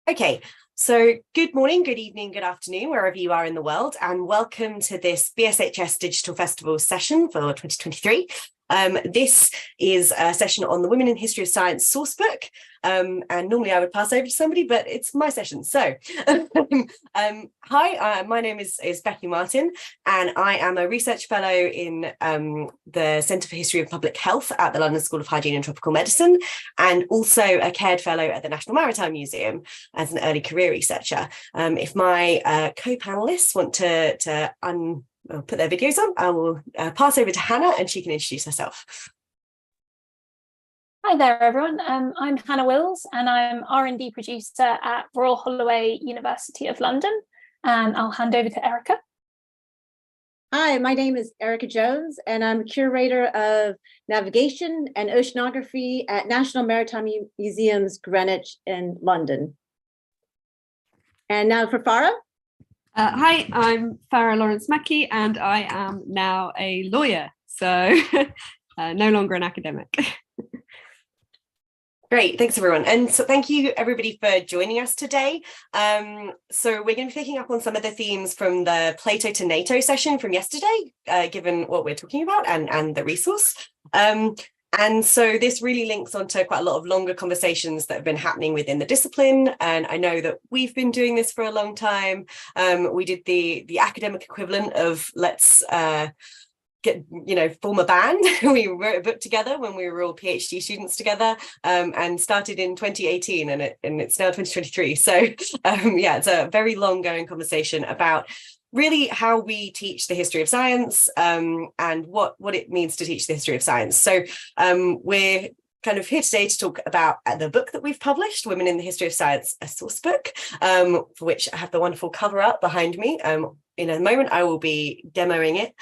Okay, so good morning, good evening, good afternoon, wherever you are in the world, and welcome to this BSHS Digital Festival session for 2023. This is a session on the Women in History of Science Sourcebook, and normally I would pass over to somebody, but it's my session. So, hi, my name is Becky Martin, and I am a research fellow in the Centre for History of Public Health at the London School of Hygiene and Tropical Medicine, and also a Caird Fellow at the National Maritime Museum as an early career researcher. If my co-panelists want to put their videos on, I will pass over to Hannah and she can introduce herself. Hi there, everyone. I'm Hannah Wills and I'm R&D producer at Royal Holloway, University of London. And I'll hand over to Erika. Hi, my name is Erika Jones and I'm curator of navigation and oceanography at National Maritime Museums, Greenwich in London. And now for Farrah. Hi, I'm Farrah Lawrence-Mackey and I am now a lawyer, so no longer an academic. Great, thanks everyone. And so thank you everybody for joining us today. So we're going to be picking up on some of the themes from the Plato to NATO session from yesterday, given what we're talking about and the resource. And so this really links onto quite a lot of longer conversations that have been happening within the discipline. And I know that we've been doing this for a long time. We did the academic equivalent of let's form a band. We wrote a book together when we were all PhD students together, and started in 2018 and it's now 2023. So yeah, it's a very long going conversation about really how we teach the history of science, and what it means to teach the history of science. So we're kind of here today to talk about the book that we've published, Women in the History of Science, a source book, for which I have the wonderful cover art behind me. In a moment, I will be demoing it.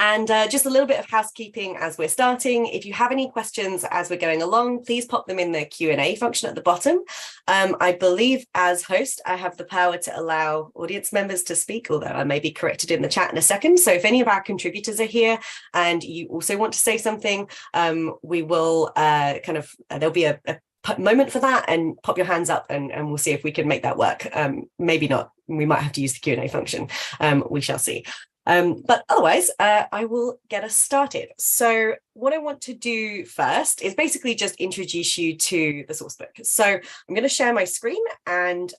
And just a little bit of housekeeping as we're starting. If you have any questions as we're going along, please pop them in the Q&A function at the bottom. I believe as host, I have the power to allow audience members to speak, although I may be corrected in the chat in a second. So if any of our contributors are here and you also want to say something, we will there'll be a moment for that, and pop your hands up and we'll see if we can make that work. Maybe not, we might have to use the Q&A function. We shall see. But otherwise, I will get us started. So what I want to do first is basically just introduce you to the source book. So I'm going to share my screen and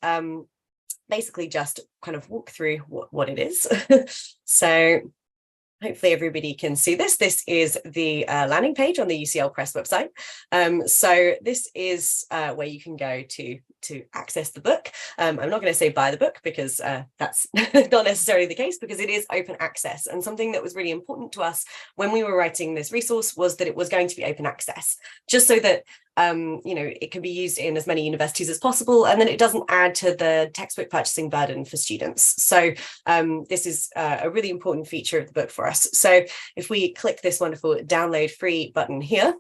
basically just kind of walk through what it is. So hopefully everybody can see this. This is the landing page on the UCL Press website. So this is where you can go to access the book. I'm not going to say buy the book because that's not necessarily the case, because it is open access. And something that was really important to us when we were writing this resource was that it was going to be open access, just so that it can be used in as many universities as possible, and then it doesn't add to the textbook purchasing burden for students. So this is a really important feature of the book for us. So if we click this wonderful download free button here,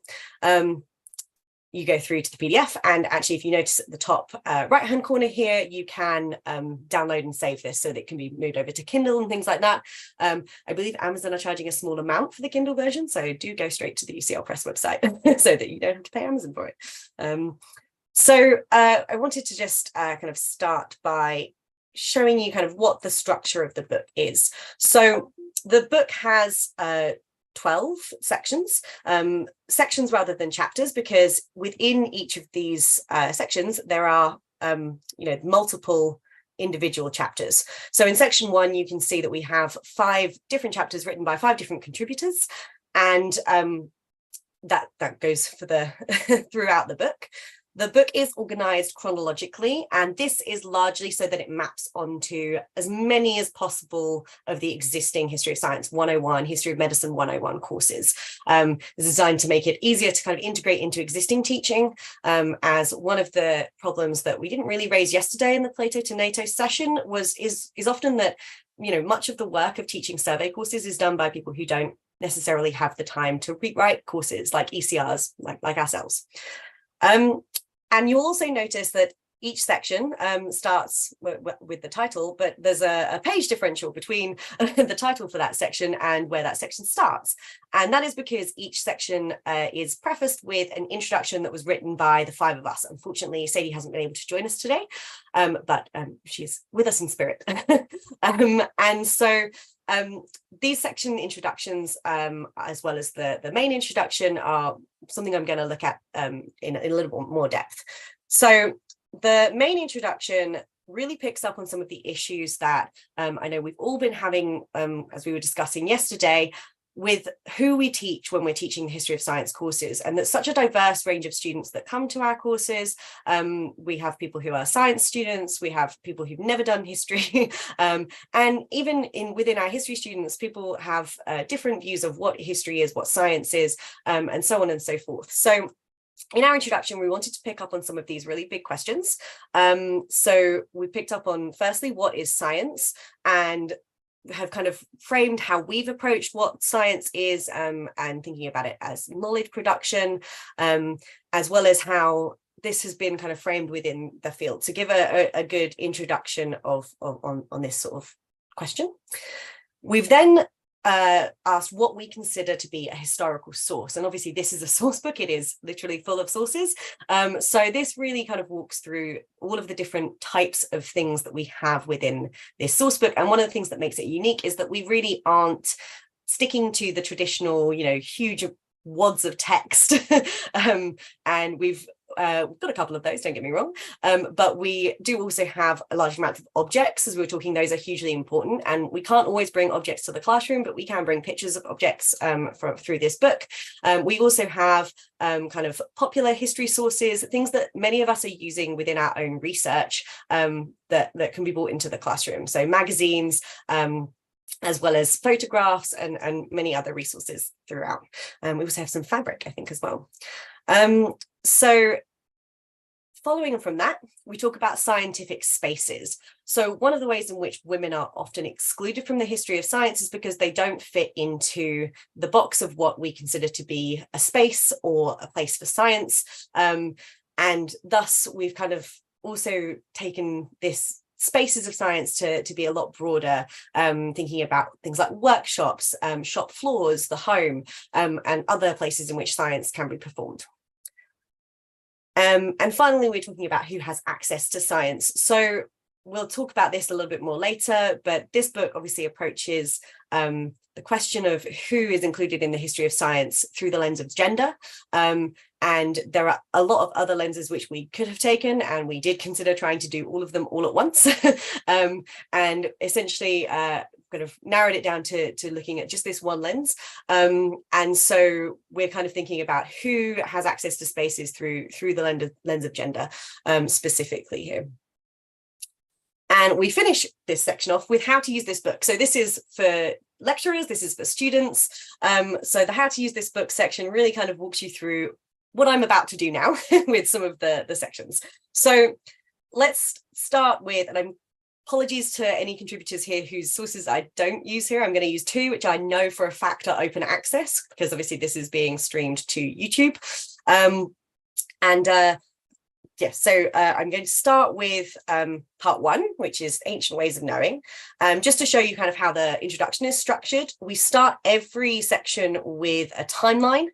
you go through to the PDF, and actually if you notice at the top right hand corner here, you can download and save this so that it can be moved over to Kindle and things like that. I believe Amazon are charging a small amount for the Kindle version, so do go straight to the UCL Press website so that you don't have to pay Amazon for it. So I wanted to just kind of start by showing you kind of what the structure of the book is. So the book has 12 sections, sections rather than chapters, because within each of these sections there are multiple individual chapters. So in section 1 you can see that we have 5 different chapters written by 5 different contributors, and that goes for the throughout the book. The book is organized chronologically, and this is largely so that it maps onto as many as possible of the existing History of Science 101, History of Medicine 101 courses. It's designed to make it easier to kind of integrate into existing teaching, as one of the problems that we didn't really raise yesterday in the Plato to NATO session is often that, much of the work of teaching survey courses is done by people who don't necessarily have the time to rewrite courses like ECRs, like ourselves. And you'll also notice that each section starts with the title, but there's a page differential between the title for that section and where that section starts. And that is because each section is prefaced with an introduction that was written by the 5 of us. Unfortunately, Sadie hasn't been able to join us today, but she's with us in spirit. And so these section introductions, as well as the main introduction, are something I'm going to look at in a little bit more depth. So the main introduction really picks up on some of the issues that I know we've all been having, as we were discussing yesterday, with who we teach when we're teaching the history of science courses. And there's such a diverse range of students that come to our courses. We have people who are science students, we have people who've never done history, and even within our history students, people have different views of what history is, what science is, and so on and so forth. So in our introduction, we wanted to pick up on some of these really big questions. So we picked up on, firstly, what is science, and have kind of framed how we've approached what science is, and thinking about it as knowledge production, as well as how this has been kind of framed within the field, to give a good introduction on this sort of question. We've then asked what we consider to be a historical source, and obviously this is a source book, it is literally full of sources, so this really kind of walks through all of the different types of things that we have within this source book. And one of the things that makes it unique is that we really aren't sticking to the traditional, huge wads of text, and we've got a couple of those, don't get me wrong, but we do also have a large amount of objects. As we were talking, those are hugely important, and we can't always bring objects to the classroom, but we can bring pictures of objects through this book. We also have kind of popular history sources, things that many of us are using within our own research, that can be brought into the classroom. So magazines, as well as photographs and many other resources throughout. We also have some fabric, I think, as well. So following from that, we talk about scientific spaces. So one of the ways in which women are often excluded from the history of science is because they don't fit into the box of what we consider to be a space or a place for science. And thus we've kind of also taken this spaces of science to be a lot broader, thinking about things like workshops, shop floors, the home, and other places in which science can be performed. And finally, we're talking about who has access to science. So we'll talk about this a little bit more later, but this book obviously approaches the question of who is included in the history of science through the lens of gender. And there are a lot of other lenses which we could have taken, and we did consider trying to do all of them all at once. And essentially kind of narrowed it down to looking at just this one lens. And so we're kind of thinking about who has access to spaces through the lens of gender, specifically here. And we finish this section off with how to use this book. So this is for lecturers, this is for students. So the how to use this book section really kind of walks you through what I'm about to do now with some of the sections. So let's start with, and apologies to any contributors here whose sources I don't use here. I'm going to use 2, which I know for a fact are open access, because obviously this is being streamed to YouTube. Yes, so I'm going to start with part 1, which is ancient ways of knowing, just to show you kind of how the introduction is structured. We start every section with a timeline.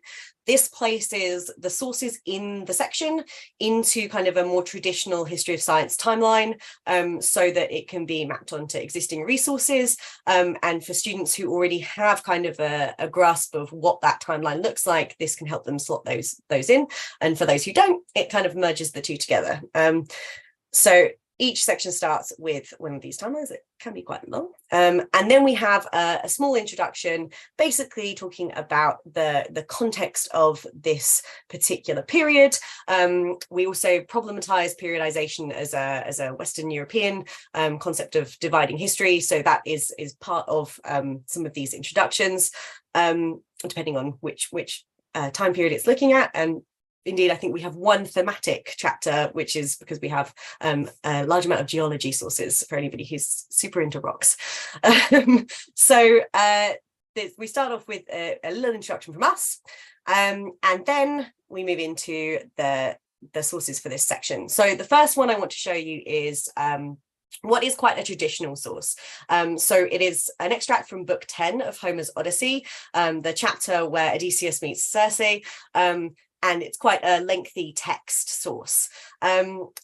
This places the sources in the section into kind of a more traditional history of science timeline, so that it can be mapped onto existing resources. And for students who already have kind of a grasp of what that timeline looks like, this can help them slot those in. And for those who don't, it kind of merges the two together. So each section starts with one of these timelines. It can be quite long. And then we have a small introduction, basically talking about the context of this particular period. We also problematize periodization as a Western European concept of dividing history. So that is part of some of these introductions, depending on which time period it's looking at. And indeed, I think we have one thematic chapter, which is because we have a large amount of geology sources for anybody who's super into rocks. So we start off with a little introduction from us, and then we move into the the sources for this section. So the first one I want to show you is what is quite a traditional source. So it is an extract from book 10 of Homer's Odyssey, the chapter where Odysseus meets Circe, and it's quite a lengthy text source.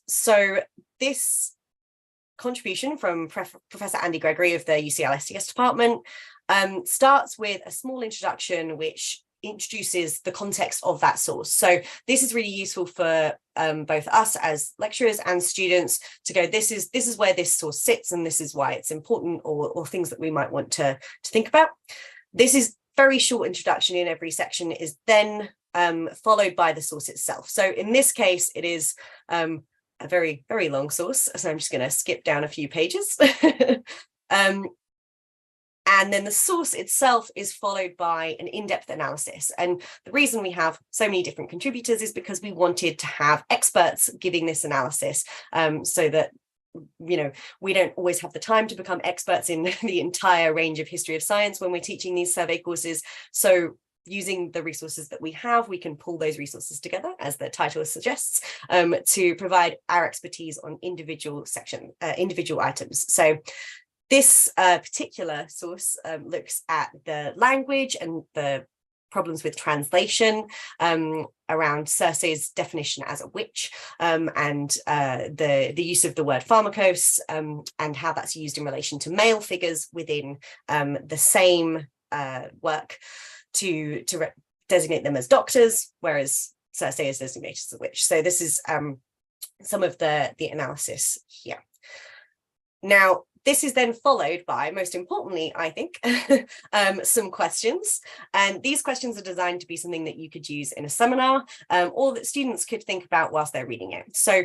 So this contribution from Professor Andy Gregory of the UCL STS department starts with a small introduction which introduces the context of that source. So this is really useful for both us as lecturers and students to go, this is where this source sits and this is why it's important, or things that we might want to think about. This is very short introduction in every section is then followed by the source itself. So in this case, it is a very, very long source. So I'm just going to skip down a few pages. And then the source itself is followed by an in-depth analysis. And the reason we have so many different contributors is because we wanted to have experts giving this analysis, so that, you know, we don't always have the time to become experts in the entire range of history of science when we're teaching these survey courses. So using the resources that we have, we can pull those resources together, as the title suggests, to provide our expertise on individual items. So this particular source looks at the language and the problems with translation around Circe's definition as a witch, and the use of the word pharmakos, and how that's used in relation to male figures within the same work to designate them as doctors, whereas Circe is designated as a witch. So this is some of the analysis here. Now, this is then followed by, most importantly, I think, some questions. And these questions are designed to be something that you could use in a seminar, or that students could think about whilst they're reading it. So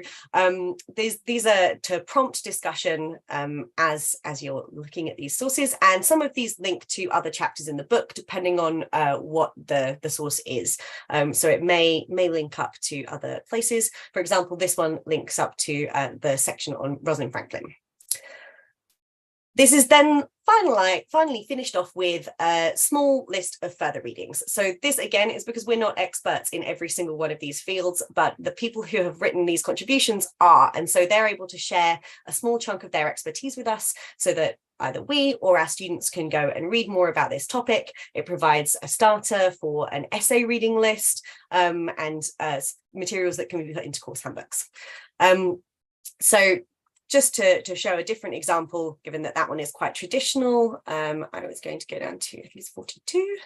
these are to prompt discussion as you're looking at these sources. And some of these link to other chapters in the book, depending on what the source is. So it may link up to other places. For example, this one links up to the section on Rosalind Franklin. This is then finally finished off with a small list of further readings. So this, again, is because we're not experts in every single one of these fields, but the people who have written these contributions are. And so they're able to share a small chunk of their expertise with us so that either we or our students can go and read more about this topic. It provides a starter for an essay reading list, and materials that can be put into course handbooks. So just to show a different example, given that one is quite traditional, I was going to go down to, I think it's 42,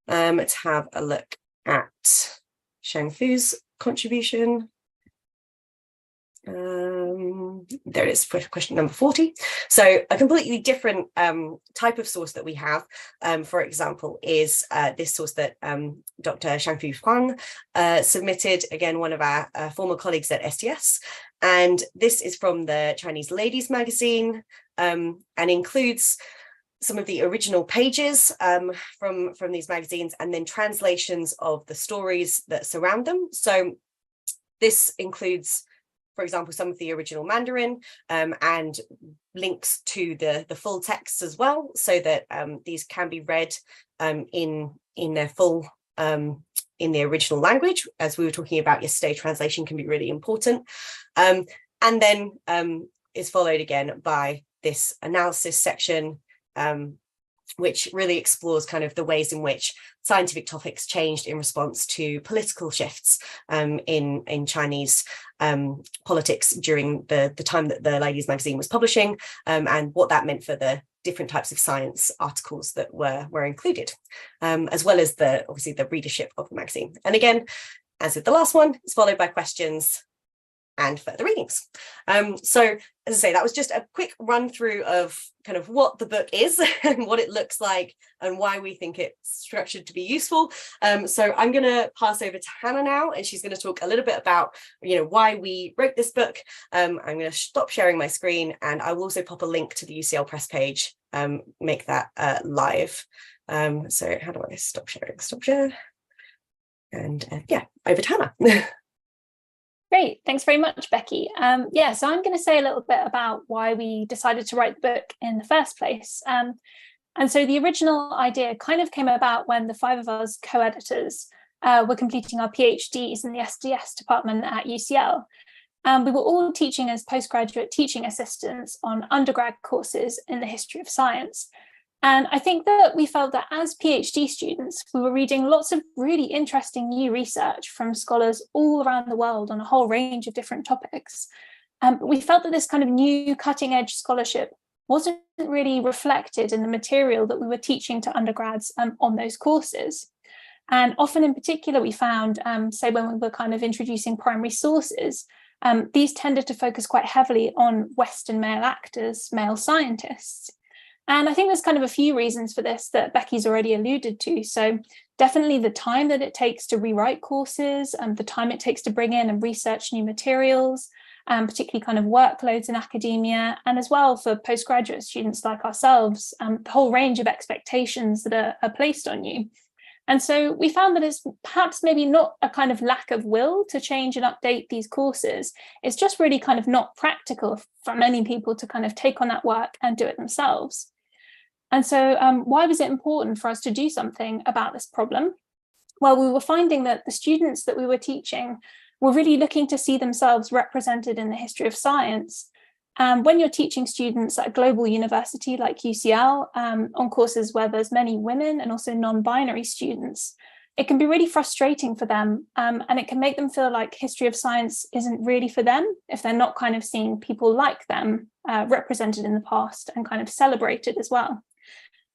to have a look at Shang Fu's contribution. There it is, for question number 40. So a completely different type of source that we have, for example, is this source that Dr. Shangfu Huang submitted, again, one of our former colleagues at STS. And this is from the Chinese Ladies magazine, and includes some of the original pages from these magazines, and then translations of the stories that surround them. So this includes, for example, some of the original Mandarin, and links to the full texts as well, so that these can be read in their full, in the original language. As we were talking about yesterday, translation can be really important. And then is followed again by this analysis section, which really explores kind of the ways in which scientific topics changed in response to political shifts in Chinese politics during the time that the Ladies magazine was publishing, and what that meant for the different types of science articles that were included, as well as obviously the readership of the magazine. And again, as with the last one, it's followed by questions and further readings. So as I say, that was just a quick run through of kind of what the book is and what it looks like and why we think it's structured to be useful. So I'm going to pass over to Hannah now, and she's going to talk a little bit about, why we wrote this book. I'm going to stop sharing my screen, and I will also pop a link to the UCL press page, make that live. So how do I stop sharing? Stop share. And yeah, over to Hannah. Great, thanks very much, Becky. So I'm going to say a little bit about why we decided to write the book in the first place. And so the original idea kind of came about when the five of us co-editors were completing our PhDs in the SDS department at UCL. We were all teaching as postgraduate teaching assistants on undergrad courses in the history of science. And I think that we felt that as PhD students, we were reading lots of really interesting new research from scholars all around the world on a whole range of different topics. But we felt that this kind of new cutting edge scholarship wasn't really reflected in the material that we were teaching to undergrads on those courses. And often in particular, we found, say when we were kind of introducing primary sources, these tended to focus quite heavily on Western male actors, male scientists. And I think there's kind of a few reasons for this that Becky's already alluded to. So definitely the time that it takes to rewrite courses and the time it takes to bring in and research new materials, particularly kind of workloads in academia, and as well for postgraduate students like ourselves, the whole range of expectations that are placed on you. And so we found that it's perhaps maybe not a kind of lack of will to change and update these courses. It's just really kind of not practical for many people to kind of take on that work and do it themselves. And so why was it important for us to do something about this problem? Well, we were finding that the students that we were teaching were really looking to see themselves represented in the history of science. When you're teaching students at a global university like UCL on courses where there's many women and also non-binary students, it can be really frustrating for them, and it can make them feel like history of science isn't really for them if they're not kind of seeing people like them represented in the past and kind of celebrated as well.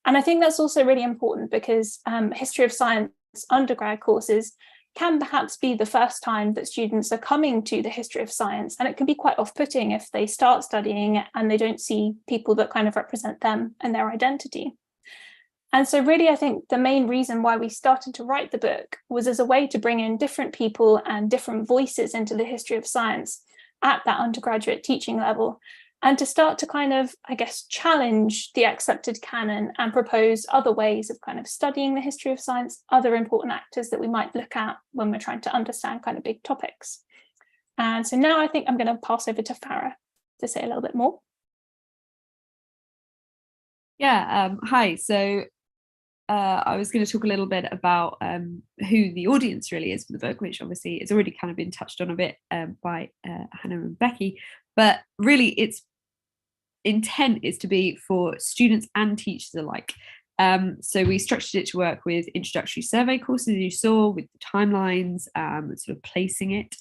And I think that's also really important because history of science undergrad courses can perhaps be the first time that students are coming to the history of science, and it can be quite off-putting if they start studying it and they don't see people that kind of represent them and their identity. And so really, I think the main reason why we started to write the book was as a way to bring in different people and different voices into the history of science at that undergraduate teaching level, and to start to kind of, I guess, challenge the accepted canon and propose other ways of kind of studying the history of science, other important actors that we might look at when we're trying to understand kind of big topics. And so now I think I'm going to pass over to Farrah to say a little bit more. Yeah, hi. So I was going to talk a little bit about who the audience really is for the book, which obviously has already kind of been touched on a bit by Hannah and Becky. But really, its intent is to be for students and teachers alike. So we structured it to work with introductory survey courses, as you saw, with the timelines, sort of placing it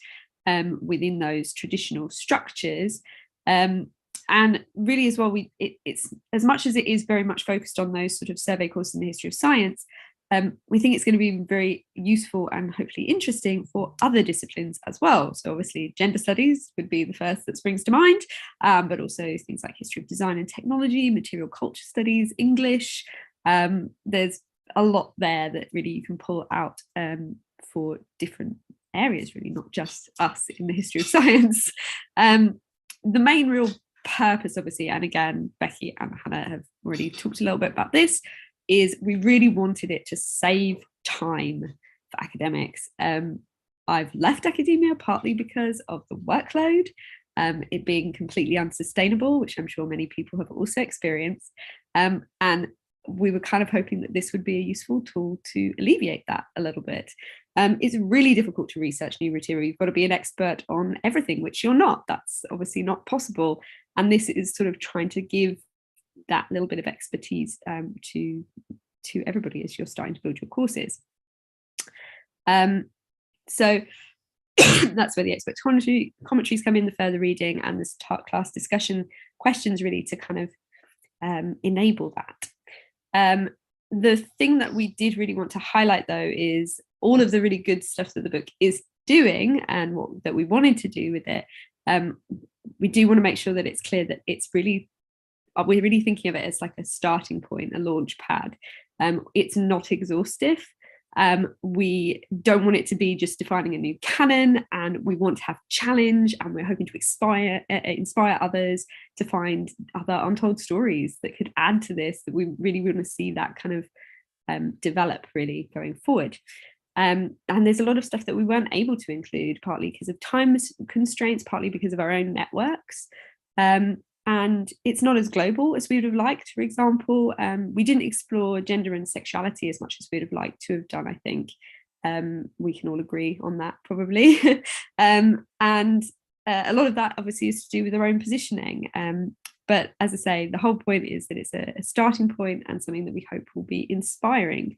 within those traditional structures. And really as well, it's as much as it is very much focused on those sort of survey courses in the history of science, we think it's going to be very useful and hopefully interesting for other disciplines as well. So obviously gender studies would be the first that springs to mind, but also things like history of design and technology, material culture studies, English. There's a lot there that really you can pull out for different areas, really, not just us in the history of science. The main real purpose, obviously, and again, Becky and Hannah have already talked a little bit about this, is we really wanted it to save time for academics. I've left academia partly because of the workload, it being completely unsustainable, which I'm sure many people have also experienced. And we were kind of hoping that this would be a useful tool to alleviate that a little bit. It's really difficult to research new material. You've got to be an expert on everything, which you're not. That's obviously not possible. And this is sort of trying to give that little bit of expertise to everybody as you're starting to build your courses. So that's where the expert commentaries come in, the further reading and the class discussion questions, really to kind of enable that. The thing that we did really want to highlight, though, is all of the really good stuff that the book is doing and that we wanted to do with it. We do want to make sure that it's clear that we're really thinking of it as like a starting point, a launch pad. It's not exhaustive. We don't want it to be just defining a new canon, and we want to have challenge, and we're hoping to inspire others to find other untold stories that could add to this, that we really want to see that kind of develop really going forward. And there's a lot of stuff that we weren't able to include, partly because of time constraints, partly because of our own networks. And it's not as global as we would have liked. For example, we didn't explore gender and sexuality as much as we would have liked to have done, I think. We can all agree on that probably. And a lot of that obviously is to do with their own positioning. But as I say, the whole point is that it's a starting point and something that we hope will be inspiring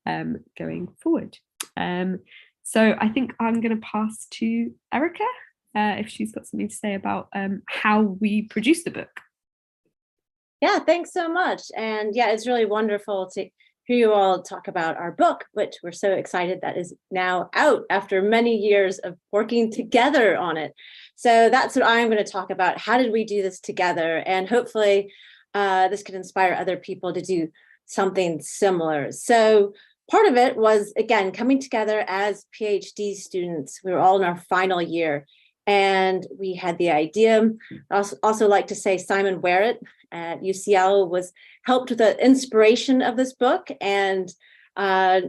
going forward. So I think I'm going to pass to Erika if she's got something to say about how we produce the book. Yeah, thanks so much. And yeah, it's really wonderful to hear you all talk about our book, which we're so excited that is now out after many years of working together on it. So that's what I'm going to talk about. How did we do this together? And hopefully this could inspire other people to do something similar. So part of it was, again, coming together as PhD students. We were all in our final year. And we had the idea. I also like to say Simon Werrett at UCL was helped with the inspiration of this book and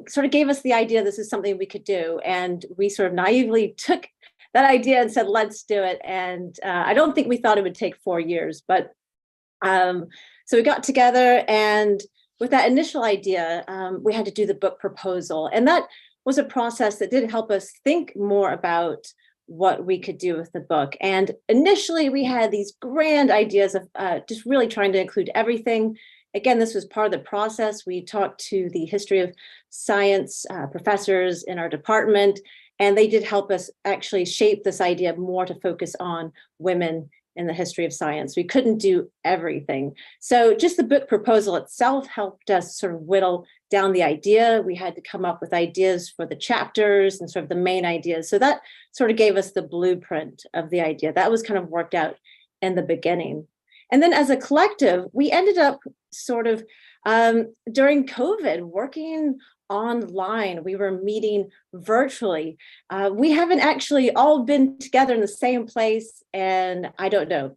sort of gave us the idea this is something we could do. And we sort of naively took that idea and said, let's do it. And I don't think we thought it would take 4 years, but so we got together, and with that initial idea, we had to do the book proposal. And that was a process that did help us think more about what we could do with the book. And initially we had these grand ideas of just really trying to include everything. Again, this was part of the process. We talked to the history of science professors in our department, and they did help us actually shape this idea more to focus on women in the history of science. We couldn't do everything. So just the book proposal itself helped us sort of whittle down the idea. We had to come up with ideas for the chapters and sort of the main ideas. So that sort of gave us the blueprint of the idea. That was kind of worked out in the beginning. And then as a collective, we ended up sort of during COVID working online. We were meeting virtually. We haven't actually all been together in the same place, and I don't know,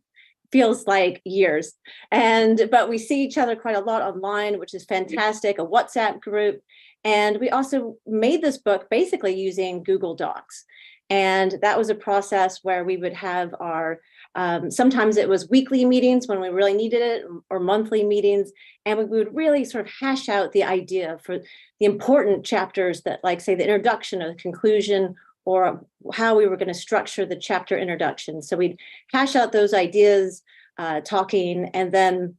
feels like years. But we see each other quite a lot online, which is fantastic, a WhatsApp group. And we also made this book basically using Google Docs. And that was a process where we would have our, sometimes it was weekly meetings when we really needed it, or monthly meetings. And we would really sort of hash out the idea for the important chapters that, like, say, the introduction or the conclusion, or how we were going to structure the chapter introduction. So we'd hash out those ideas, talking, and then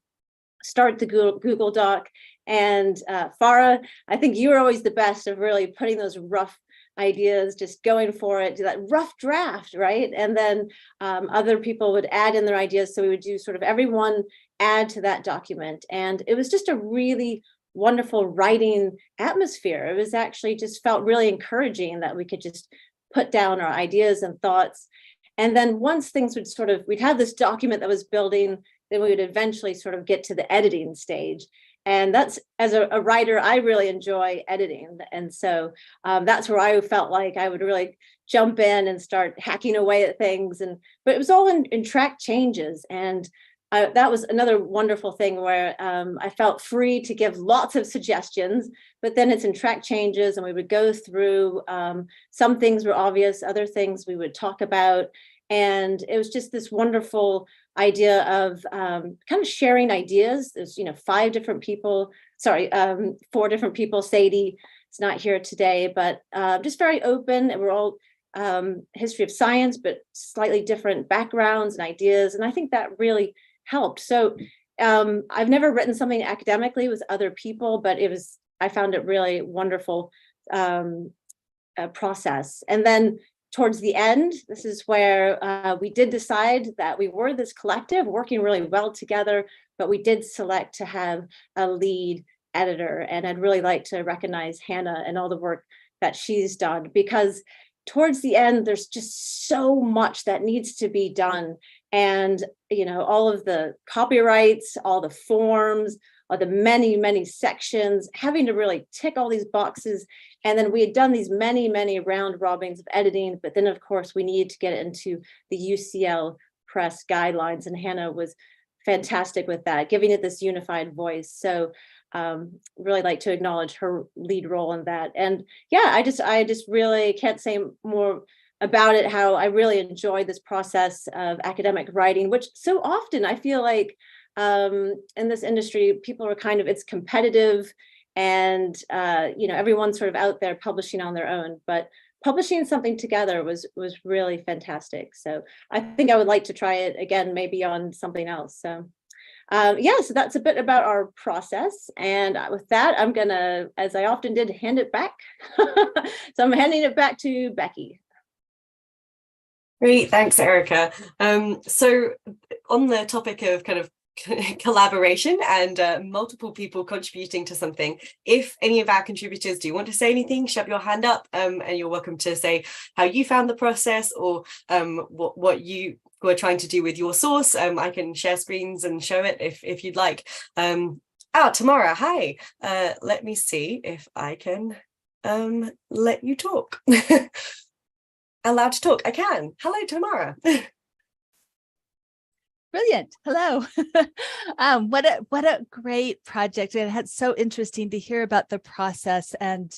start the Google Doc. And Farrah, I think you were always the best of really putting those rough ideas, just going for it, do that rough draft, right? And then other people would add in their ideas. So we would do sort of everyone add to that document. And it was just a really wonderful writing atmosphere. It was actually just felt really encouraging that we could just put down our ideas and thoughts. And then once things would sort of, we'd have this document that was building, then we would eventually sort of get to the editing stage. And that's, as a writer, I really enjoy editing. And so that's where I felt like I would really jump in and start hacking away at things. But it was all in track changes. And that was another wonderful thing where I felt free to give lots of suggestions, but then it's in track changes, and we would go through, some things were obvious, other things we would talk about. And it was just this wonderful idea of kind of sharing ideas. There's, 4 different people. Sadie is not here today, but just very open. And we're all history of science, but slightly different backgrounds and ideas. And I think that really helped. So I've never written something academically with other people, but I found it really wonderful process. And then towards the end, this is where we did decide that we were this collective working really well together, but we did select to have a lead editor. And I'd really like to recognize Hannah and all the work that she's done, because towards the end, there's just so much that needs to be done. And, all of the copyrights, all the forms, all the many, many sections, having to really tick all these boxes. And then we had done these many, many round robins of editing, but then of course we needed to get it into the UCL press guidelines, and Hannah was fantastic with that, giving it this unified voice. So really like to acknowledge her lead role in that. And yeah, I just really can't say more about it, how I really enjoyed this process of academic writing, which so often I feel like in this industry, people are it's competitive, and everyone's sort of out there publishing on their own, but publishing something together was really fantastic. So I think I would like to try it again, maybe on something else. So so that's a bit about our process. And with that, I'm gonna, as I often did, hand it back. So I'm handing it back to Becky. Great, thanks, Erika. So on the topic of kind of collaboration and multiple people contributing to something, if any of our contributors do want to say anything, shove your hand up, and you're welcome to say how you found the process, or what you were trying to do with your source. I can share screens and show it if you'd like. Tamara, hi. Let me see if I can let you talk. Allowed to talk. I can. Hello, Tamara. Brilliant. Hello. What a great project. And it's so interesting to hear about the process. And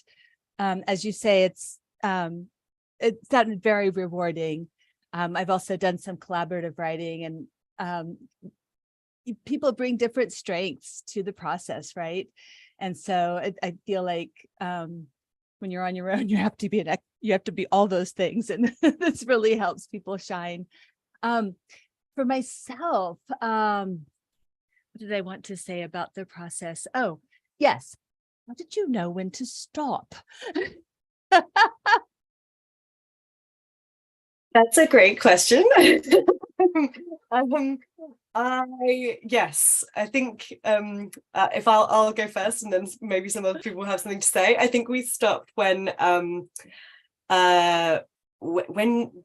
as you say, it's gotten very rewarding. I've also done some collaborative writing, and people bring different strengths to the process, right? And so I feel like when you're on your own, you have to be all those things, and this really helps people shine. For myself, what did I want to say about the process? Oh, yes. How did you know when to stop? That's a great question. I think if I'll go first, and then maybe some other people will have something to say. I think we stopped when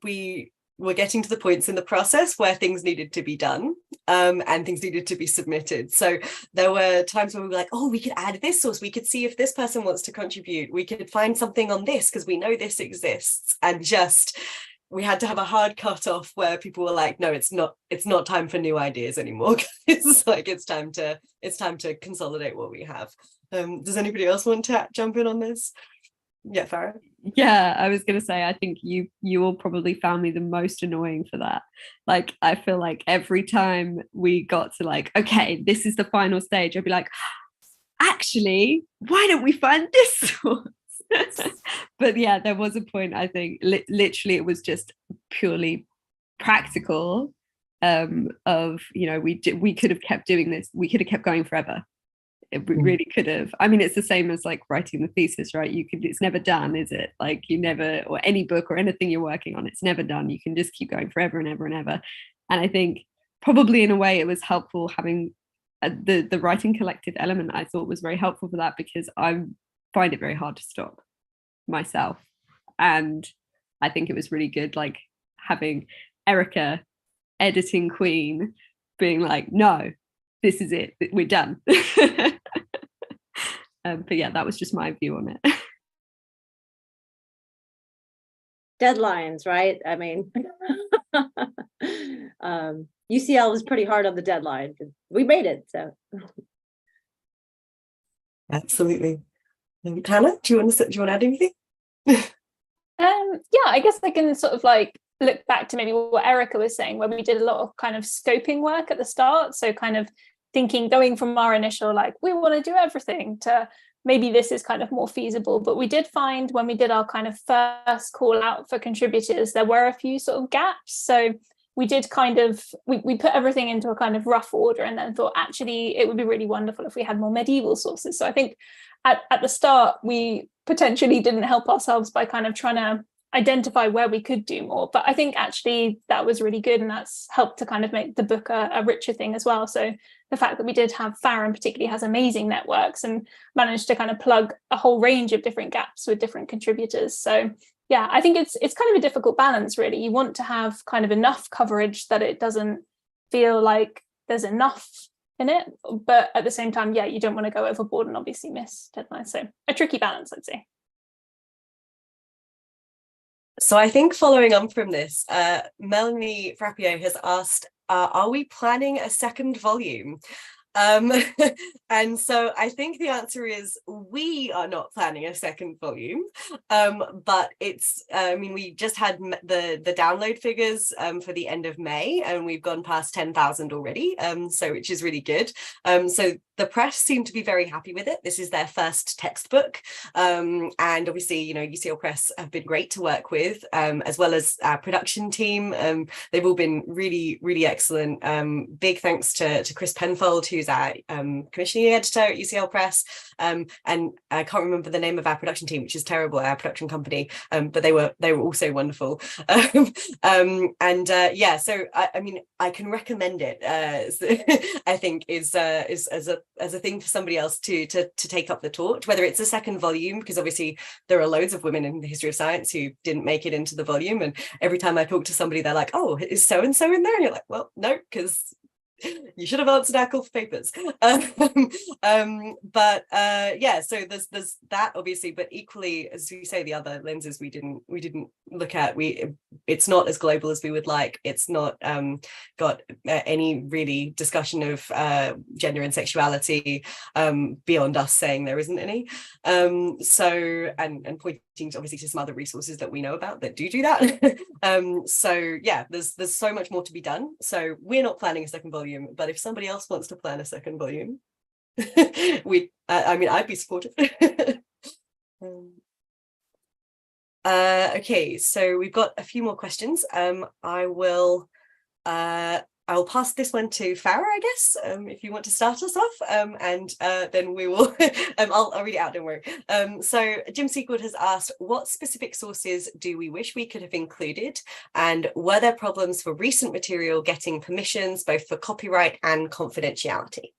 we were getting to the points in the process where things needed to be done, and things needed to be submitted. So there were times when we were like, oh, we could add this source, we could see if this person wants to contribute, we could find something on this because we know this exists, and just we had to have a hard cut off where people were like, no, it's not time for new ideas anymore. It's like it's time to consolidate what we have. Does anybody else want to jump in on this? Yeah, Farrah. Yeah, I was going to say, I think you all probably found me the most annoying for that. Like, I feel like every time we got to like, okay, this is the final stage, I'd be like, actually, why don't we find this source? But yeah, there was a point, I think, literally it was just purely practical, of, we could have kept doing this. We could have kept going forever. We really could have. I mean, it's the same as like writing the thesis, right? It's never done, is it? Like you never, or any book or anything you're working on, it's never done. You can just keep going forever and ever and ever. And I think probably in a way it was helpful having the writing collective element. I thought was very helpful for that, because I find it very hard to stop myself. And I think it was really good, like having Erika, editing queen, being like, no, this is it, we're done. But yeah, that was just my view on it. Deadlines, right? I mean, UCL was pretty hard on the deadline. We made it, so. Absolutely. Hannah, do you want to add anything? Yeah, I guess I can sort of like look back to maybe what Erika was saying, where we did a lot of kind of scoping work at the start. So kind of going from our initial, like, we want to do everything, to maybe this is kind of more feasible. But we did find when we did our kind of first call out for contributors, there were a few sort of gaps. So we did kind of, we put everything into a kind of rough order, and then thought, actually, it would be really wonderful if we had more medieval sources. So I think at the start, we potentially didn't help ourselves by kind of trying to identify where we could do more. But I think actually that was really good, and that's helped to kind of make the book a richer thing as well. So the fact that we did have Farrah particularly has amazing networks and managed to kind of plug a whole range of different gaps with different contributors. So yeah, I think it's kind of a difficult balance, really. You want to have kind of enough coverage that it doesn't feel like there's enough in it, but at the same time, yeah, you don't want to go overboard and obviously miss deadlines. So a tricky balance, I'd say. So I think following on from this, Melanie Frappio has asked, are we planning a second volume? And so I think the answer is we are not planning a second volume, but it's, I mean, we just had the download figures for the end of May, and we've gone past 10,000 already, so which is really good. So the press seem to be very happy with it. This is their first textbook. And obviously, you know, UCL Press have been great to work with, as well as our production team. They've all been really, really excellent. Big thanks to Chris Penfold, who's our commissioning editor at UCL Press. And I can't remember the name of our production team, which is terrible, our production company, but they were also wonderful. Yeah, so I mean, I can recommend it. I think is as a thing for somebody else to take up the torch, whether it's a second volume, because obviously there are loads of women in the history of science who didn't make it into the volume, and every time I talk to somebody, they're like, "Oh, is so and so in there?" And you're like, "Well, no, because you should have answered our call for papers." Yeah, so there's that obviously, but equally, as you say, the other lenses we didn't look at. It's not as global as we would like. It's not got any really discussion of gender and sexuality beyond us saying there isn't any. So and pointing to, obviously, to some other resources that we know about that do that. So yeah, there's so much more to be done. So we're not planning a second volume, but if somebody else wants to plan a second volume, I mean, I'd be supportive. Okay, so we've got a few more questions. I'll pass this one to Farrah, I guess, if you want to start us off, and then we will, I'll read it out, don't worry. So Jim Sequard has asked, what specific sources do we wish we could have included? And were there problems for recent material getting permissions, both for copyright and confidentiality?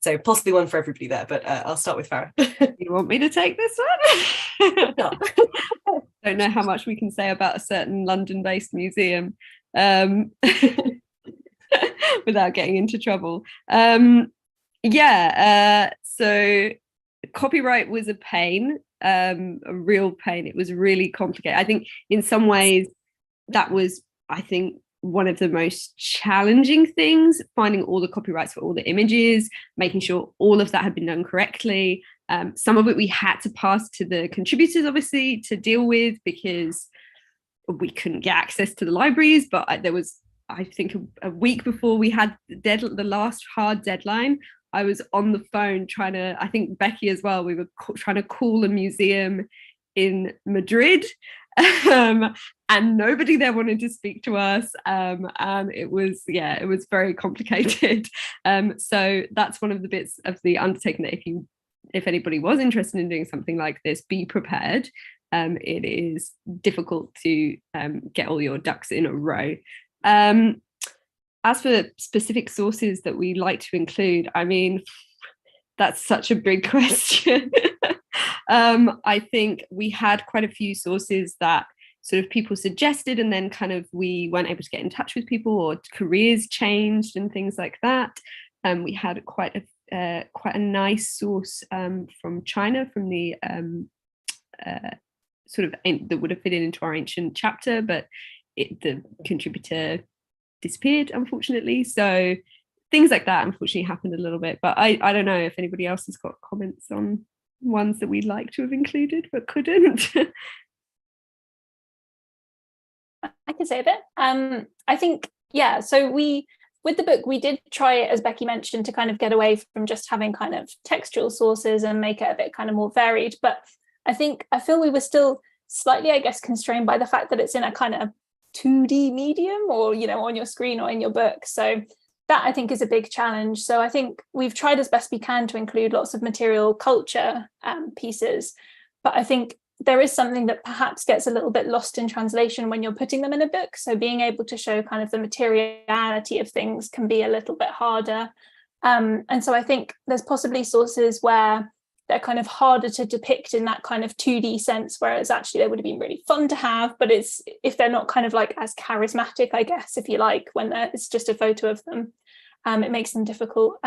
So possibly one for everybody there, but I'll start with Farrah. You want me to take this one? No. Don't know how much we can say about a certain London-based museum without getting into trouble. So copyright was a pain, a real pain. It was really complicated. I think in some ways that was, I think, one of the most challenging things, finding all the copyrights for all the images, making sure all of that had been done correctly. Some of it we had to pass to the contributors, obviously, to deal with, because we couldn't get access to the libraries. But there was, I think, a week before we had the last hard deadline, I was on the phone trying to, I think Becky as well, we were trying to call a museum in Madrid, and nobody there wanted to speak to us, and it was very complicated. So that's one of the bits of the undertaking that if anybody was interested in doing something like this, be prepared. It is difficult to get all your ducks in a row. As for specific sources that we like to include, I mean, that's such a big question. I think we had quite a few sources that sort of people suggested, and then kind of we weren't able to get in touch with people, or careers changed and things like that. We had quite a nice source from China, from the sort of that would have fitted into our ancient chapter, but the contributor disappeared, unfortunately. So things like that unfortunately happened a little bit, but I don't know if anybody else has got comments on ones that we'd like to have included but couldn't. I can say a bit. I think, yeah, so with the book, we did try it, as Becky mentioned, to kind of get away from just having kind of textual sources and make it a bit kind of more varied. But I feel we were still slightly, I guess, constrained by the fact that it's in a kind of 2D medium, or, you know, on your screen or in your book. So that, I think, is a big challenge. So I think we've tried as best we can to include lots of material culture pieces. But I think there is something that perhaps gets a little bit lost in translation when you're putting them in a book. So being able to show kind of the materiality of things can be a little bit harder. And so I think there's possibly sources where they're kind of harder to depict in that kind of 2D sense, whereas actually they would have been really fun to have, but if they're not kind of like as charismatic, I guess, if you like, when it's just a photo of them, it makes them difficult.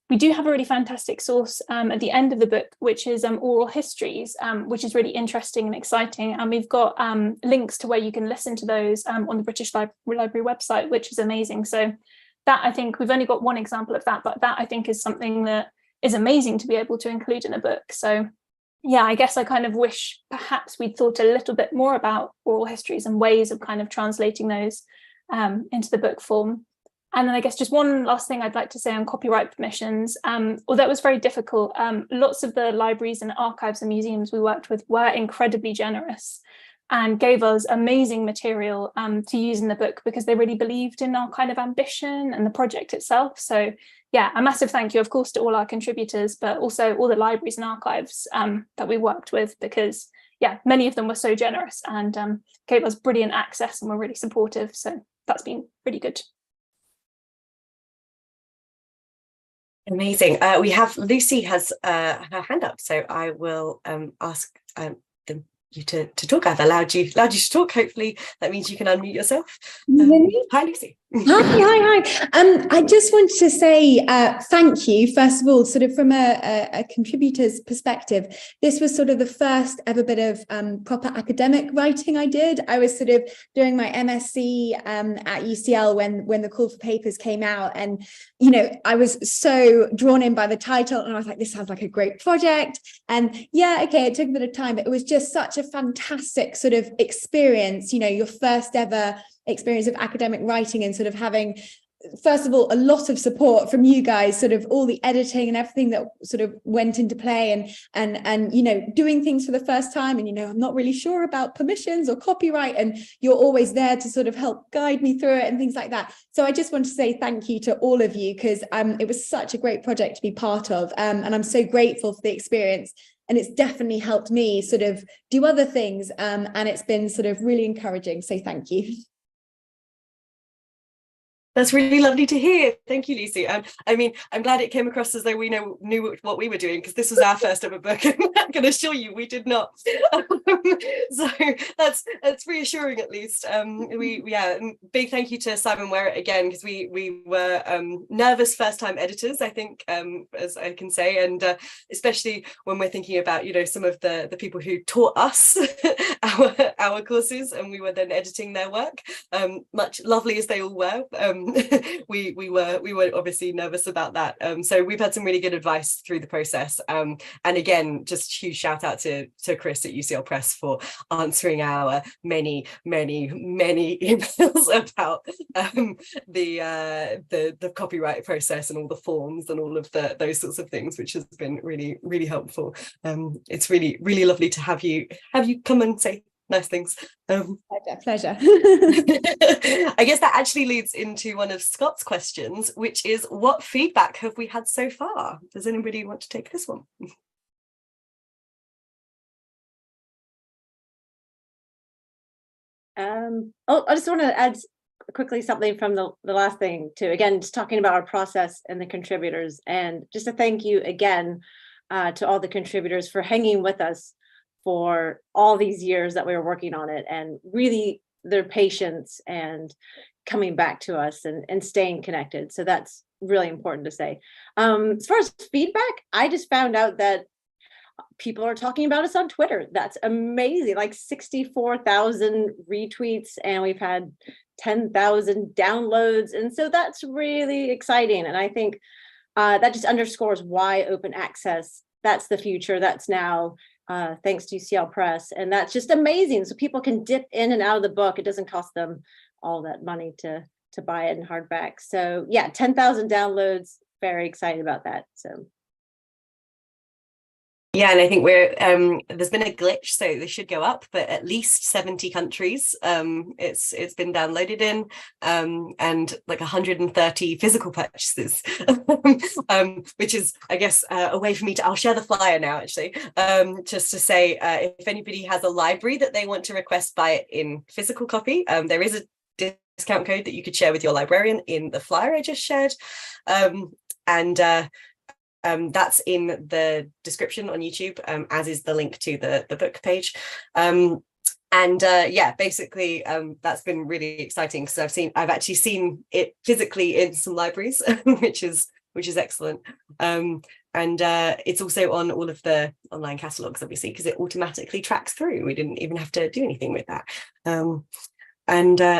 We do have a really fantastic source at the end of the book, which is oral histories, which is really interesting and exciting. And we've got links to where you can listen to those on the British Library website, which is amazing. So that, I think, we've only got one example of that, but that, I think, is something that is amazing to be able to include in a book. So yeah, I guess I kind of wish perhaps we'd thought a little bit more about oral histories and ways of kind of translating those into the book form. And then I guess just one last thing I'd like to say on copyright permissions, although it was very difficult, lots of the libraries and archives and museums we worked with were incredibly generous and gave us amazing material to use in the book because they really believed in our kind of ambition and the project itself. So yeah, a massive thank you, of course, to all our contributors, but also all the libraries and archives that we worked with, because yeah, many of them were so generous and gave us brilliant access and were really supportive. So that's been really good. Amazing. We have Lucy has her hand up, so I will ask you to talk. I've allowed you to talk. Hopefully that means you can unmute yourself. Hi, Lucy. Hi. I just wanted to say thank you, first of all, sort of from a contributor's perspective. This was sort of the first ever bit of proper academic writing I did. I was sort of doing my MSc at UCL when the call for papers came out, and I was so drawn in by the title, and I was like, this sounds like a great project. And yeah, okay, it took a bit of time, but it was just such a fantastic sort of experience, your first ever experience of academic writing, and sort of having, first of all, a lot of support from you guys, sort of all the editing and everything that sort of went into play, and doing things for the first time, and I'm not really sure about permissions or copyright, and you're always there to sort of help guide me through it and things like that. So I just want to say thank you to all of you, because it was such a great project to be part of, and I'm so grateful for the experience. And it's definitely helped me sort of do other things, and it's been sort of really encouraging. So thank you. That's really lovely to hear. Thank you, Lucy. I mean, I'm glad it came across as though we knew what we were doing, because this was our first ever book, and I can assure you we did not. So that's reassuring, at least. Big thank you to Simon Werrett again, because we were nervous first-time editors, I think, as I can say, and especially when we're thinking about some of the people who taught us our courses, and we were then editing their work. Much lovely as they all were. We were obviously nervous about that. So we've had some really good advice through the process. And again, just huge shout out to Chris at UCL Press for answering our many emails about the copyright process and all the forms and all of those sorts of things, which has been really helpful. It's really lovely to have you come and say nice things. Pleasure. I guess that actually leads into one of Scott's questions, which is, what feedback have we had so far? Does anybody want to take this one? I just want to add quickly something from the last thing too. Again, just talking about our process and the contributors, and just a thank you again to all the contributors for hanging with us for all these years that we were working on it, and really their patience and coming back to us and staying connected. So that's really important to say. As far as feedback, I just found out that people are talking about us on Twitter. That's amazing, like 64,000 retweets, and we've had 10,000 downloads. And so that's really exciting. And I think that just underscores why open access, that's the future, that's now. Thanks to UCL Press, and that's just amazing. So people can dip in and out of the book. It doesn't cost them all that money to buy it in hardback. So yeah, 10,000 downloads. Very excited about that. So yeah, and I think we're there's been a glitch, so they should go up, but at least 70 countries it's been downloaded in, and like 130 physical purchases, which is, I guess, a way for me to, I'll share the flyer now actually, just to say if anybody has a library that they want to request buy it in physical copy, there is a discount code that you could share with your librarian in the flyer I just shared, that's in the description on YouTube, as is the link to the book page. Yeah, basically that's been really exciting, because I've actually seen it physically in some libraries, which is excellent. It's also on all of the online catalogues, obviously, because it automatically tracks through. We didn't even have to do anything with that.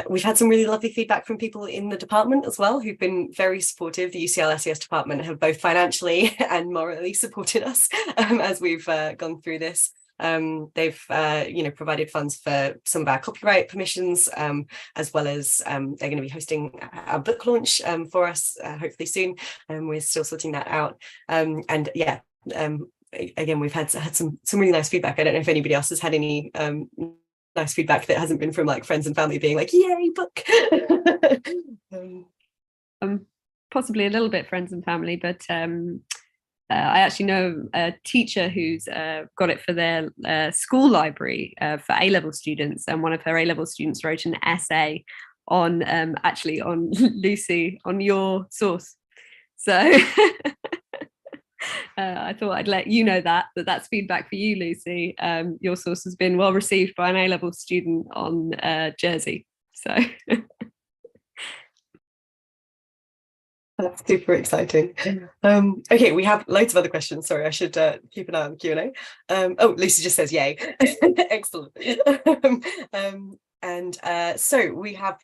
We've had some really lovely feedback from people in the department as well, who've been very supportive. The UCL SES department have both financially and morally supported us as we've gone through this. They've provided funds for some of our copyright permissions, as well as they're going to be hosting our book launch for us hopefully soon, and we're still sorting that out. Again, we've had some really nice feedback. I don't know if anybody else has had any nice feedback that hasn't been from like friends and family being like, yay, book. Possibly a little bit friends and family, but I actually know a teacher who's got it for their school library for A-level students, and one of her A-level students wrote an essay on actually on Lucy, on your source. So I thought I'd let you know that's feedback for you, Lucy. Your source has been well received by an A-level student on Jersey. So that's super exciting. Okay, we have loads of other questions. Sorry, I should keep an eye on the Q&A. Oh, Lucy just says yay. Excellent. So we have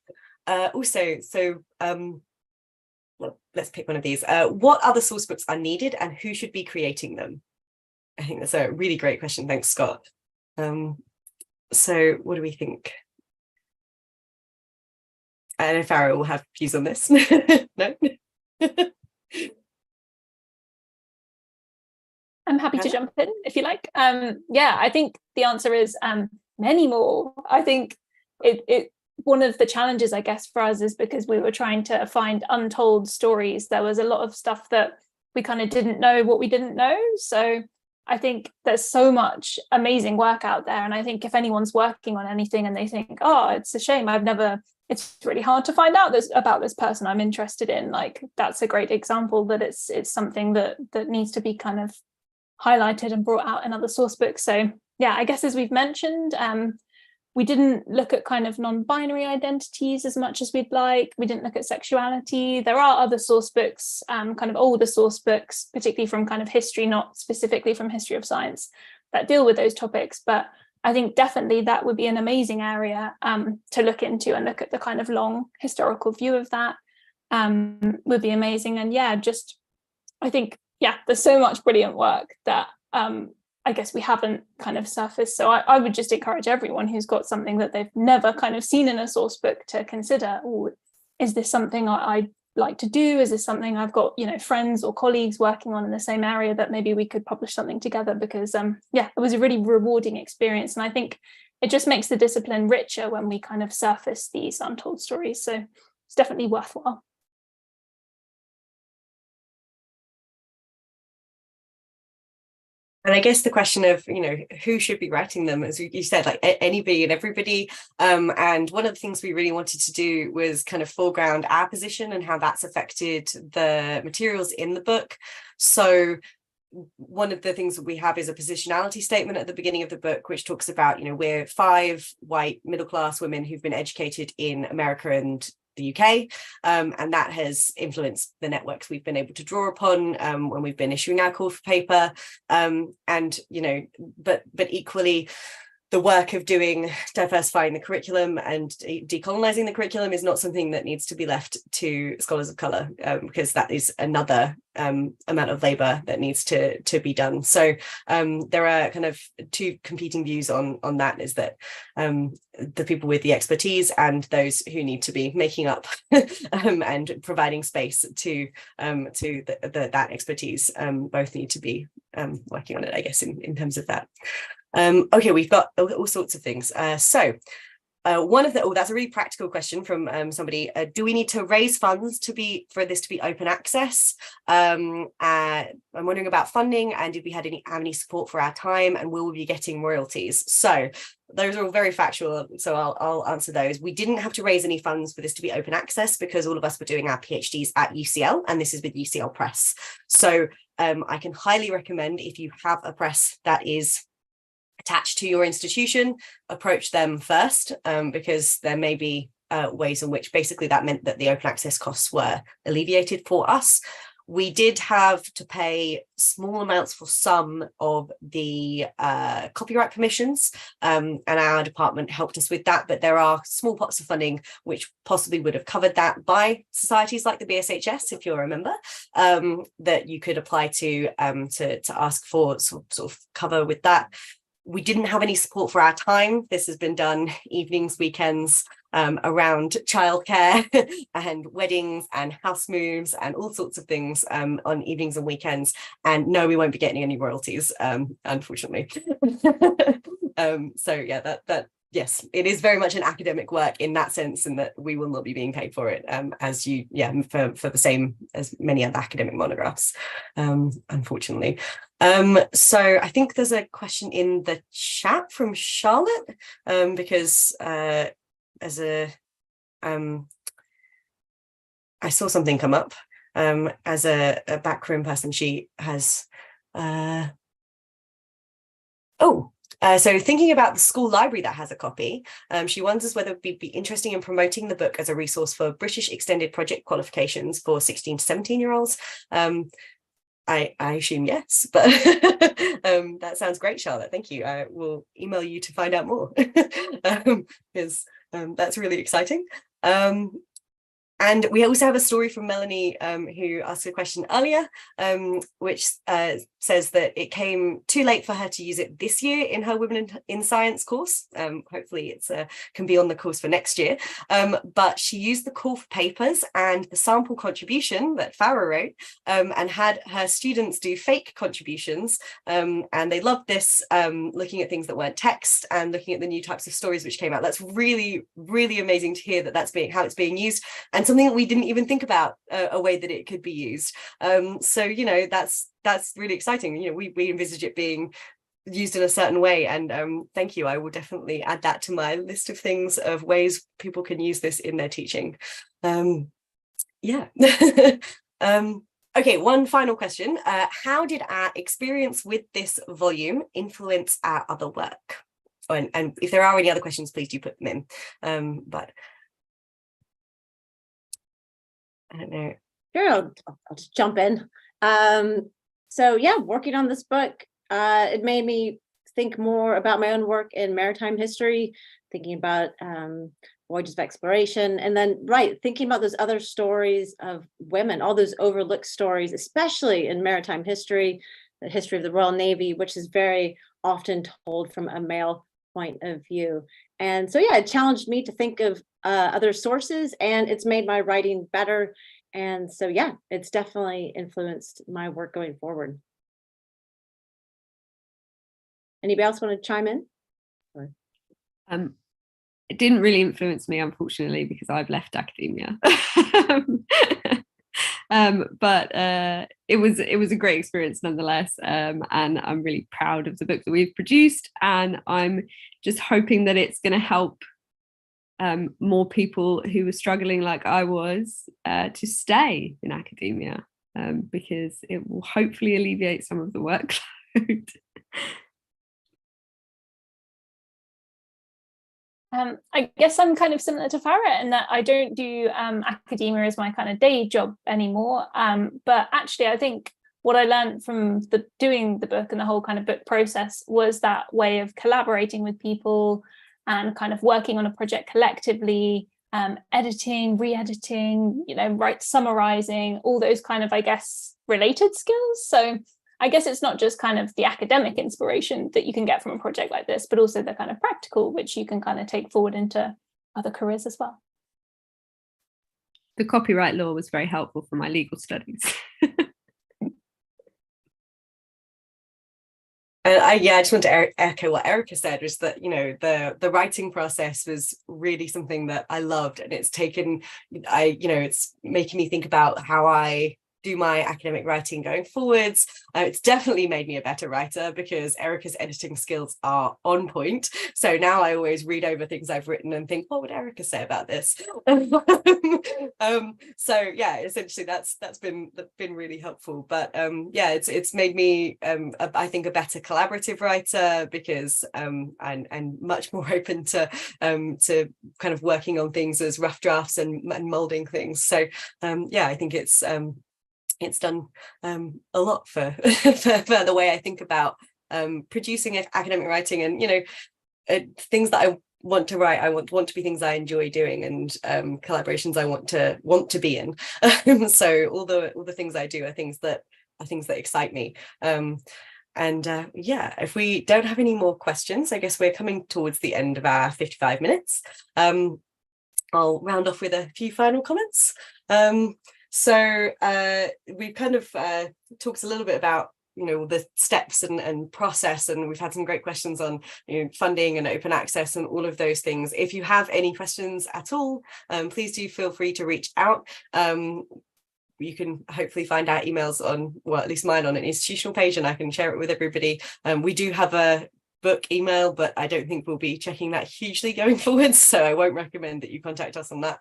well, let's pick one of these. What other source books are needed and who should be creating them? I think that's a really great question. Thanks, Scott. So what do we think? I know Farrah will have views on this. No? I'm happy to jump in if you like. I think the answer is many more. I think it one of the challenges, I guess, for us is because we were trying to find untold stories. There was a lot of stuff that we kind of didn't know what we didn't know. So I think there's so much amazing work out there. And I think if anyone's working on anything and they think, oh, it's a shame, it's really hard to find out about this person I'm interested in, like that's a great example that it's something that needs to be kind of highlighted and brought out in other source books. So yeah, I guess as we've mentioned, we didn't look at kind of non-binary identities as much as we'd like. We didn't look at sexuality. There are other source books, kind of older source books, particularly from kind of history, not specifically from history of science, that deal with those topics. But I think definitely that would be an amazing area to look into and look at the kind of long historical view of that would be amazing. And yeah, just I think, there's so much brilliant work that I guess we haven't kind of surfaced. So I would just encourage everyone who's got something that they've never kind of seen in a source book to consider, is this something I'd like to do? Is this something I've got, friends or colleagues working on in the same area that maybe we could publish something together? Because it was a really rewarding experience. And I think it just makes the discipline richer when we kind of surface these untold stories. So it's definitely worthwhile. And I guess the question of, who should be writing them, as you said, like anybody and everybody. And one of the things we really wanted to do was kind of foreground our position and how that's affected the materials in the book. So one of the things that we have is a positionality statement at the beginning of the book, which talks about, we're 5 white middle-class women who've been educated in America and the UK, and that has influenced the networks we've been able to draw upon when we've been issuing our call for paper, but equally the work of diversifying the curriculum and decolonizing the curriculum is not something that needs to be left to scholars of color, because that is another amount of labor that needs to be done. So there are kind of 2 competing views on that, is that the people with the expertise and those who need to be making up and providing space to that expertise both need to be working on it, I guess, in terms of that. Okay, we've got all sorts of things. One of that's a really practical question from somebody. Do we need to raise funds for this to be open access? I'm wondering about funding, and did we have any support for our time, and will we be getting royalties? So those are all very factual, so I'll answer those. We didn't have to raise any funds for this to be open access because all of us were doing our PhDs at UCL, and this is with UCL Press. So I can highly recommend, if you have a press that is attached to your institution, approach them first, because there may be ways in which basically that meant that the open access costs were alleviated for us. We did have to pay small amounts for some of the copyright permissions, and our department helped us with that, but there are small pots of funding which possibly would have covered that by societies like the BSHS, if you'll remember, that you could apply to ask for sort of cover with that. we didn't have any support for our time. This has been done evenings, weekends, around childcare and weddings and house moves and all sorts of things on evenings and weekends. And no, we won't be getting any royalties, unfortunately. So yeah, that yes, it is very much an academic work in that sense, and that we will not be being paid for it, as you, for the same as many other academic monographs, unfortunately. So I think there's a question in the chat from Charlotte, because as a I saw something come up, as a backroom person. She has so thinking about the school library that has a copy, she wonders whether it would be interesting in promoting the book as a resource for British extended project qualifications for 16 to 17-year-olds. I assume yes, but that sounds great, Charlotte. Thank you. I will email you to find out more, because that's really exciting. And we also have a story from Melanie, who asked a question earlier, which says that it came too late for her to use it this year in her Women in Science course. Hopefully it's can be on the course for next year. But she used the call for papers and the sample contribution that Farrah wrote, and had her students do fake contributions. And they loved this, looking at things that weren't text and looking at the new types of stories which came out. That's really, really amazing to hear that that's how it's being used, and something that we didn't even think about, a way that it could be used. So, you know, that's really exciting. You know, we envisage it being used in a certain way, and thank you. I will definitely add that to my list of things, of ways people can use this in their teaching. Yeah. Okay, one final question. How did our experience with this volume influence our other work? And if there are any other questions, please do put them in. But I don't know. Sure, I'll just jump in. So yeah, working on this book, it made me think more about my own work in maritime history, thinking about voyages of exploration, and then thinking about those other stories of women, all those overlooked stories, especially in maritime history, the history of the Royal Navy, which is very often told from a male point of view. And so yeah, it challenged me to think of other sources, and it's made my writing better. And so yeah, it's definitely influenced my work going forward. Anybody else want to chime in? It didn't really influence me, unfortunately, because I've left academia. But it was a great experience nonetheless, and I'm really proud of the book that we've produced, and I'm just hoping that it's going to help more people who are struggling like I was to stay in academia, because it will hopefully alleviate some of the workload. I guess I'm kind of similar to Farrah in that I don't do academia as my kind of day job anymore. But actually, I think what I learned from doing the book and the whole kind of book process was that way of collaborating with people and kind of working on a project collectively, editing, re-editing, summarizing, all those kind of, I guess, related skills. So I guess it's not just kind of the academic inspiration that you can get from a project like this, but also the kind of practical, which you can kind of take forward into other careers as well. The copyright law was very helpful for my legal studies. I just want to echo what Erika said, was that, the writing process was really something that I loved, and it's it's making me think about how I do my academic writing going forwards. It's definitely made me a better writer because Erika's editing skills are on point. So now I always read over things I've written and think, what would Erika say about this? So yeah, essentially that's been really helpful. But it's made me I think a better collaborative writer, because I'm much more open to kind of working on things as rough drafts and molding things. So I think it's done a lot for the way I think about producing academic writing, and things that I want to write. I want to be things I enjoy doing, and collaborations I want to be in. So all the things I do are things that excite me. Yeah, if we don't have any more questions, I guess we're coming towards the end of our 55 minutes. I'll round off with a few final comments. So we've kind of talked a little bit about the steps and process, and we've had some great questions on funding and open access and all of those things. If you have any questions at all, please do feel free to reach out. You can hopefully find our emails on, well, at least mine, on an institutional page, and I can share it with everybody. We do have a book email, but I don't think we'll be checking that hugely going forwards, so I won't recommend that you contact us on that.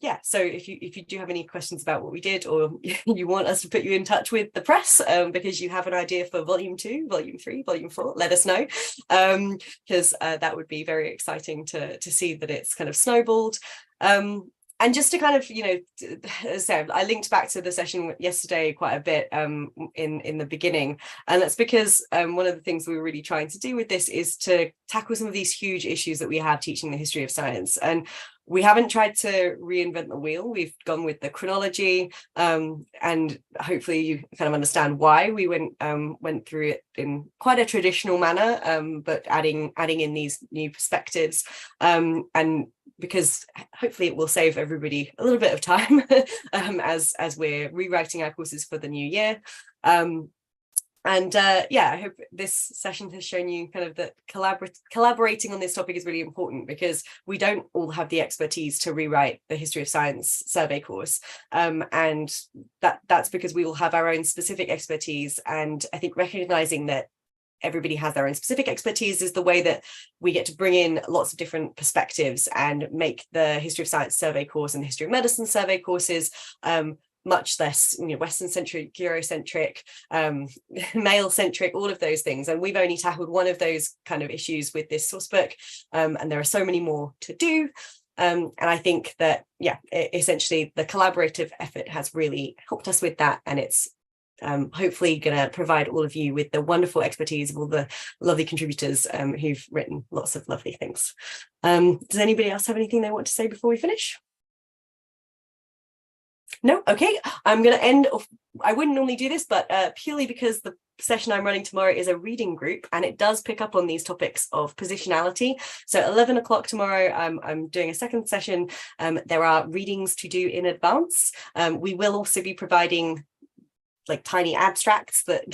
Yeah, so if you do have any questions about what we did, or you want us to put you in touch with the press because you have an idea for volume 2, volume 3, volume 4, let us know, because that would be very exciting to see that it's kind of snowballed. And just to kind of, as I said, I linked back to the session yesterday quite a bit in the beginning. And that's because one of the things we were really trying to do with this is to tackle some of these huge issues that we have teaching the history of science. And we haven't tried to reinvent the wheel. We've gone with the chronology, and hopefully you kind of understand why we went through it in quite a traditional manner, but adding in these new perspectives, and because hopefully it will save everybody a little bit of time as we're rewriting our courses for the new year. Yeah, I hope this session has shown you kind of that collaborating on this topic is really important, because we don't all have the expertise to rewrite the history of science survey course, and that's because we all have our own specific expertise. And I think recognizing that everybody has their own specific expertise is the way that we get to bring in lots of different perspectives and make the history of science survey course and the history of medicine survey courses much less Western-centric, Eurocentric, male-centric, all of those things. And we've only tackled one of those kind of issues with this source book, and there are so many more to do. And I think that, yeah, essentially the collaborative effort has really helped us with that, and it's hopefully going to provide all of you with the wonderful expertise of all the lovely contributors who've written lots of lovely things. Does anybody else have anything they want to say before we finish? No? Okay, I'm going to end off. I wouldn't normally do this, but purely because the session I'm running tomorrow is a reading group, and it does pick up on these topics of positionality. So 11 o'clock tomorrow, I'm doing a second session. There are readings to do in advance. We will also be providing like tiny abstracts that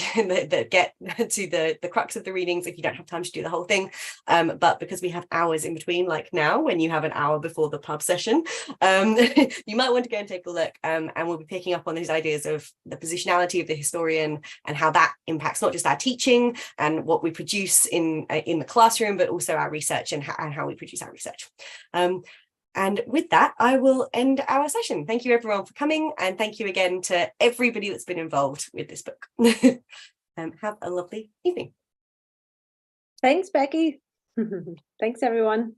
get to the crux of the readings if you don't have time to do the whole thing, but because we have hours in between, like now when you have an hour before the pub session, you might want to go and take a look, and we'll be picking up on these ideas of the positionality of the historian and how that impacts not just our teaching and what we produce in the classroom, but also our research and how we produce our research. And with that, I will end our session. Thank you everyone for coming, and thank you again to everybody that's been involved with this book. Have a lovely evening. Thanks, Becky. Thanks, everyone.